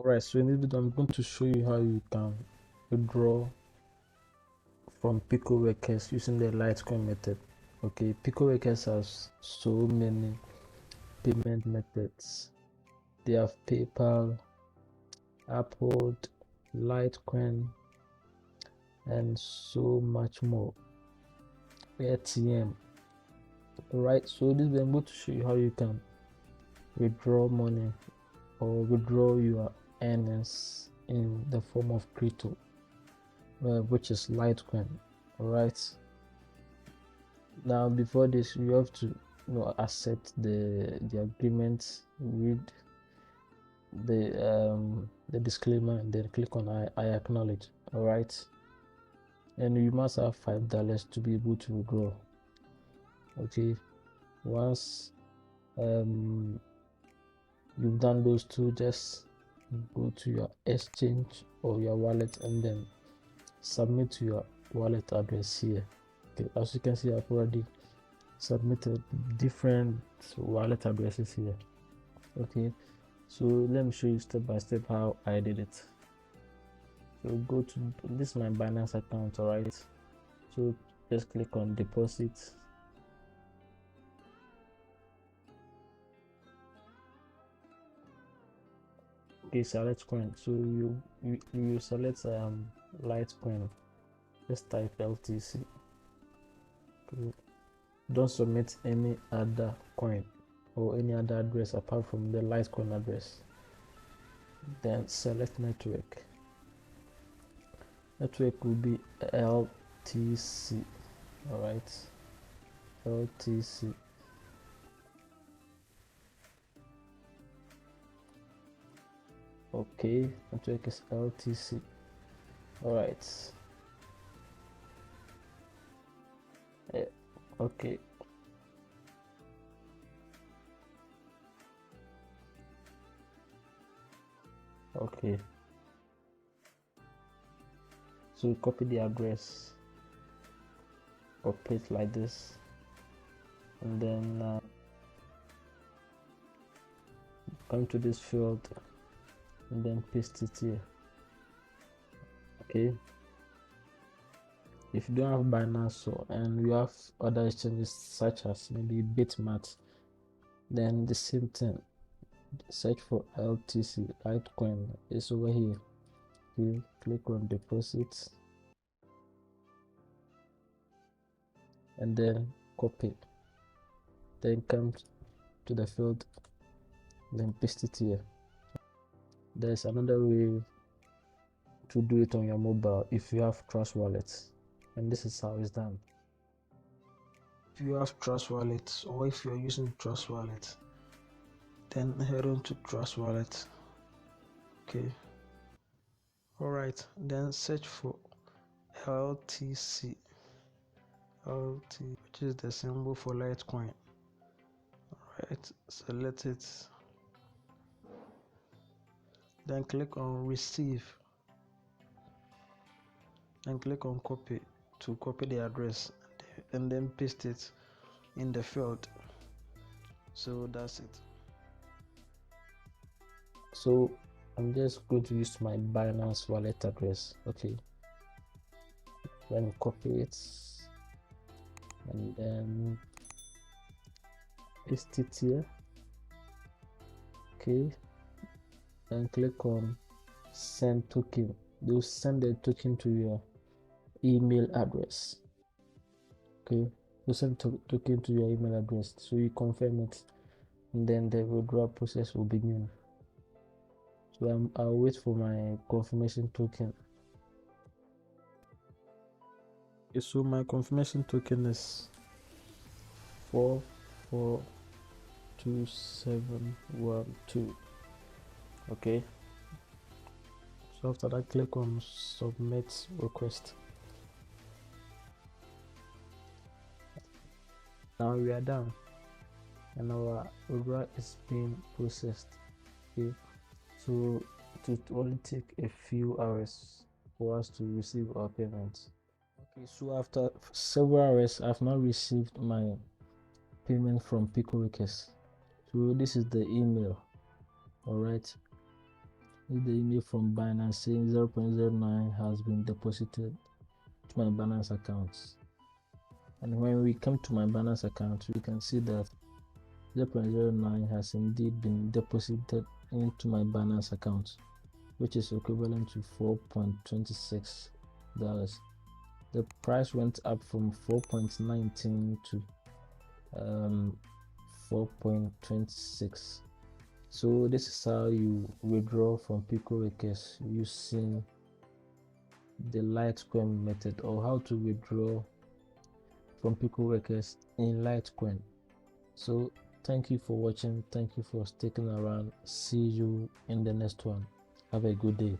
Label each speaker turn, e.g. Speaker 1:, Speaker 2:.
Speaker 1: Alright, so in this video I'm going to show you how you can withdraw from Picoworkers using the Litecoin method. Okay, Picoworkers has so many payment methods. They have PayPal, Uphold, Litecoin, and so much more. ATM. Alright, so this video I'm going to show you how you can withdraw money or withdraw your earnings in the form of crypto, which is Litecoin. All right, now before this you have to accept the agreement, read the disclaimer, and then click on I acknowledge. All right, and you must have $5 to be able to withdraw. Okay, once you've done those two, just go to your exchange or your wallet and then submit to your wallet address here. Okay, as you can see, I've already submitted different wallet addresses here. Okay, so let me show you step by step how I did it. So go to this is my Binance account. All right, so just click on deposit. Okay, select coin. So you select Litecoin. Just type LTC. Okay. Don't submit any other coin or any other address apart from the Litecoin address. Then select network. Network will be LTC. All right, LTC. Okay, network is LTC. All right. Okay. Okay. So copy the address, copy it like this, and then come to this field and then paste it here. Okay, if you don't have Binance and you have other exchanges such as maybe Bitmart, then the same thing, search for LTC. Litecoin is over here. Okay, click on deposit and then copy, then come to the field, then paste it here. There's another way to do it on your mobile if you have Trust Wallet, and this is how it's done. If you have Trust Wallet, or if you're using Trust Wallet, then head on to Trust Wallet. Okay, all right, then search for LTC, which is the symbol for Litecoin. All right, select it, then click on receive, and click on copy to copy the address, and then paste it in the field. So that's it. So I'm just going to use my Binance wallet address. Okay, then copy it and then paste it here. Okay, then click on send token. They'll send the token to your email address. Okay, you send token to your email address, so you confirm it, and then the withdrawal process will begin. So I'll wait for my confirmation token. Okay, so my confirmation token is 442712. Okay, so after that, click on submit request. Now we are done and our withdrawal is being processed. Okay, so it will only take a few hours for us to receive our payment. Okay, so after several hours I've now received my payment from Picoworkers. So this is the email. All right, This is the email from Binance saying 0.09 has been deposited to my Binance account. And when we come to my Binance account, we can see that 0.09 has indeed been deposited into my Binance account, which is equivalent to $4.26. The price went up from 4.19 to 4.26. So this is how you withdraw from Picoworkers using the Litecoin method, or how to withdraw from Picoworkers in Litecoin. So thank you for watching. Thank you for sticking around. See you in the next one. Have a good day.